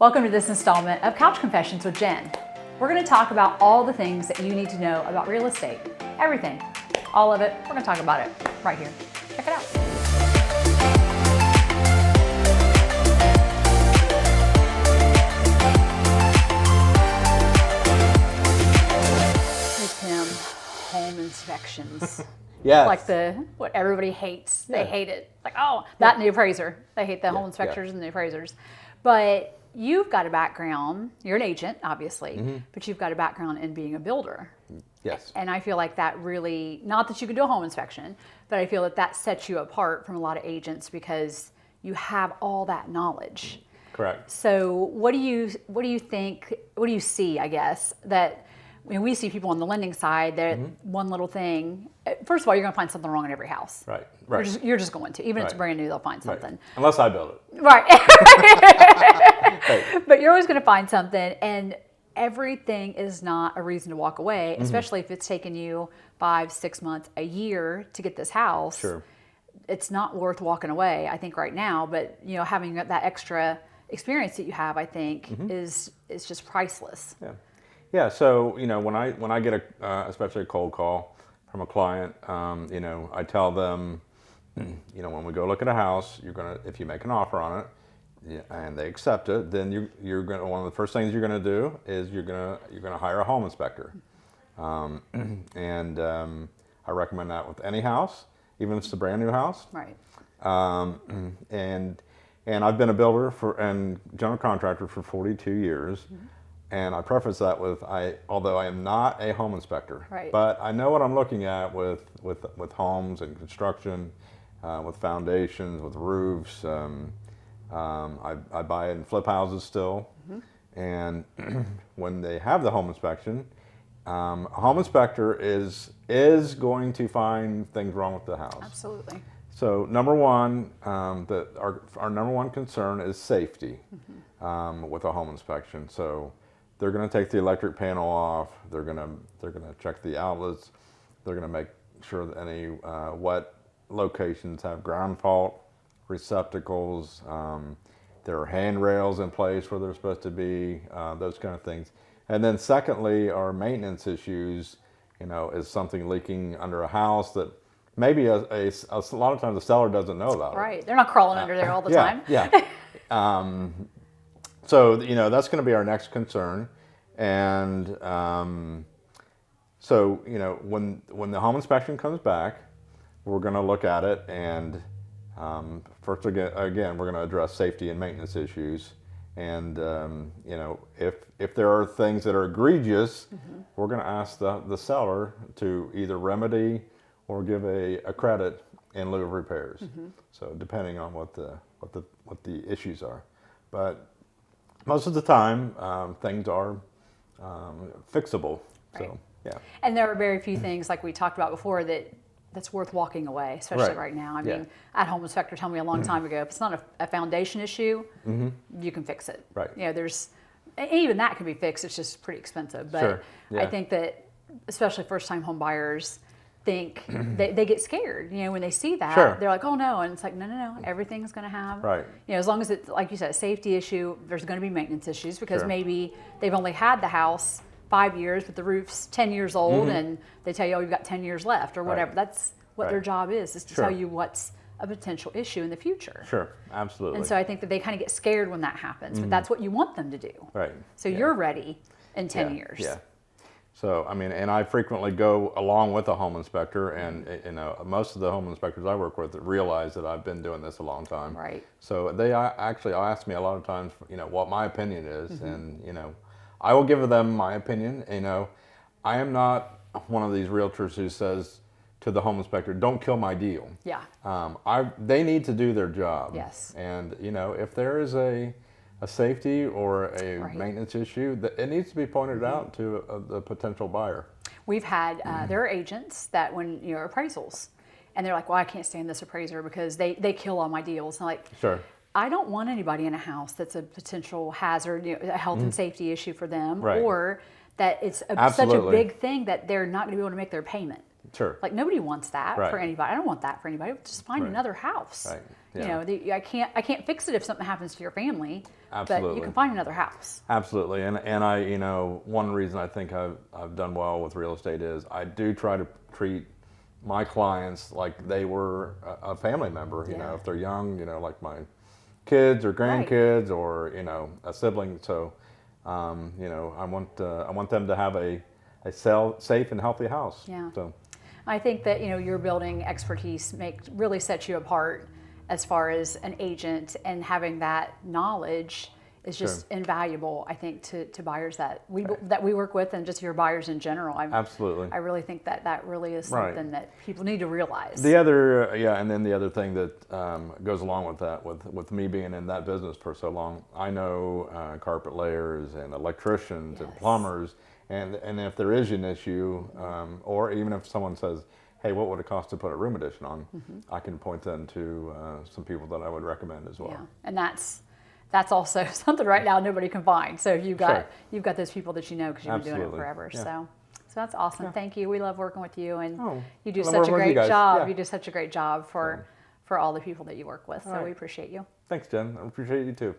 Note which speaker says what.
Speaker 1: Welcome to this installment of Couch Confessions with Jen. We're going to talk about all the things that you need to know about real estate. Everything. All of it. We're going to talk about it right here. Check it out. Hey Tim, home inspections.
Speaker 2: Yes.
Speaker 1: Like what everybody hates. They hate it. Like, oh, that and the appraiser. They hate the home inspectors and the appraisers. But you've got a background, you're an agent, obviously, but you've got a background in being a builder.
Speaker 2: Yes.
Speaker 1: And I feel like that really, not that you can do a home inspection, but I feel that that sets you apart from a lot of agents because you have all that knowledge.
Speaker 2: Correct.
Speaker 1: So what do you think, what do you see, I guess, that we see people on the lending side that one little thing, first of all, you're going to find something wrong in every house.
Speaker 2: Right.
Speaker 1: You're just going to. Even if it's brand new, they'll find something.
Speaker 2: Right. Unless I build it.
Speaker 1: Right.
Speaker 2: Right.
Speaker 1: But you're always going to find something, and everything is not a reason to walk away, especially if it's taken you 5, 6 months, a year to get this house.
Speaker 2: Sure.
Speaker 1: It's not worth walking away, I think, right now. But having that extra experience that you have, I think, is just priceless.
Speaker 2: Yeah. Yeah. So when I get especially a cold call from a client, I tell them, when we go look at a house, if you make an offer on it, and they accept it, then you're going to, one of the first things you're going to do is you're going to hire a home inspector, and I recommend that with any house, even if it's a brand new house.
Speaker 1: Right.
Speaker 2: And I've been a builder and general contractor for 42 years. And I preface that with although I am not a home inspector,
Speaker 1: right,
Speaker 2: but I know what I'm looking at with homes and construction, with foundations, with roofs. I buy and flip houses still, and when they have the home inspection, a home inspector is going to find things wrong with the house.
Speaker 1: Absolutely.
Speaker 2: So number one, our number one concern is safety with a home inspection. So they're going to take the electric panel off. They're going to check the outlets. They're going to make sure that any wet locations have ground fault receptacles. There are handrails in place where they're supposed to be. Those kind of things. And then secondly, our maintenance issues. Is something leaking under a house that maybe a lot of times the seller doesn't know about it.
Speaker 1: Right. They're not crawling under there all the time.
Speaker 2: Yeah. So that's going to be our next concern, and so when the home inspection comes back, we're going to look at it, and first again we're going to address safety and maintenance issues, and if there are things that are egregious, we're going to ask the seller to either remedy or give a credit in lieu of repairs. So depending on what the issues are, but most of the time, things are fixable.
Speaker 1: Right.
Speaker 2: So, yeah.
Speaker 1: And there are very few things, like we talked about before, that's worth walking away, especially right now. I mean, I had a home inspector tell me a long time ago, if it's not a foundation issue, you can fix it.
Speaker 2: Right.
Speaker 1: Even that can be fixed. It's just pretty expensive. But
Speaker 2: Sure. Yeah.
Speaker 1: I think that, especially first-time home buyers, think they get scared. When they see that,
Speaker 2: Sure.
Speaker 1: they're like, oh no, and it's like, no, everything's going to have.
Speaker 2: Right.
Speaker 1: As long as it's, like you said, a safety issue, there's going to be maintenance issues because
Speaker 2: Sure.
Speaker 1: maybe they've only had the house 5 years, but the roof's 10 years old, and they tell you, oh, you've got 10 years left or whatever.
Speaker 2: Right.
Speaker 1: That's what their job is to
Speaker 2: Sure.
Speaker 1: tell you what's a potential issue in the future.
Speaker 2: Sure, absolutely.
Speaker 1: And so I think that they kind of get scared when that happens, but that's what you want them to do.
Speaker 2: Right.
Speaker 1: So you're ready in 10 years.
Speaker 2: Yeah. So, and I frequently go along with a home inspector, and most of the home inspectors I work with realize that I've been doing this a long time.
Speaker 1: Right.
Speaker 2: So they actually ask me a lot of times, what my opinion is, and I will give them my opinion. I am not one of these realtors who says to the home inspector, "Don't kill my deal."
Speaker 1: Yeah.
Speaker 2: They need to do their job.
Speaker 1: Yes.
Speaker 2: And if there is a safety or a maintenance issue, it needs to be pointed out to the potential buyer.
Speaker 1: We've had, there are agents that when, appraisals, and they're like, well, I can't stand this appraiser because they kill all my deals. And I'm like,
Speaker 2: Sure.
Speaker 1: I don't want anybody in a house that's a potential hazard, a health and safety issue for them,
Speaker 2: Right.
Speaker 1: or that it's such a
Speaker 2: Absolutely.
Speaker 1: big thing that they're not going to be able to make their payment.
Speaker 2: Sure.
Speaker 1: Like nobody wants that
Speaker 2: Right.
Speaker 1: for anybody. I don't want that for anybody. Just find
Speaker 2: Right.
Speaker 1: another house.
Speaker 2: Right.
Speaker 1: You
Speaker 2: Yeah.
Speaker 1: know, I can't fix it if something happens to your family. But
Speaker 2: Absolutely.
Speaker 1: you can find another house.
Speaker 2: Absolutely, and I, you know, one reason I think I've done well with real estate is I do try to treat my clients like they were a family member. You know, if they're young, you know, like my kids or grandkids or, you know, a sibling. So, you know, I want them to have a safe and healthy house.
Speaker 1: Yeah.
Speaker 2: So,
Speaker 1: I think that, you know, your building expertise really sets you apart as far as an agent, and having that knowledge is just invaluable, I think, to buyers that we work with, and just your buyers in general.
Speaker 2: absolutely.
Speaker 1: I really think that really is something that people need to realize.
Speaker 2: The other, and then the other thing that goes along with that, with me being in that business for so long, I know carpet layers and electricians and plumbers, and if there is an issue, or even if someone says, hey, what would it cost to put a room addition on? I can point them to some people that I would recommend as well.
Speaker 1: Yeah, and that's also something right now nobody can find. So you've got those people that you know because you've been doing it forever.
Speaker 2: Yeah.
Speaker 1: So that's awesome. Yeah. Thank you. We love working with you, and you do
Speaker 2: I love
Speaker 1: such a
Speaker 2: working with you
Speaker 1: great
Speaker 2: guys.
Speaker 1: job.
Speaker 2: Yeah.
Speaker 1: You do such a great job for all the people that you work with. So we appreciate you.
Speaker 2: Thanks, Jen. I appreciate you too.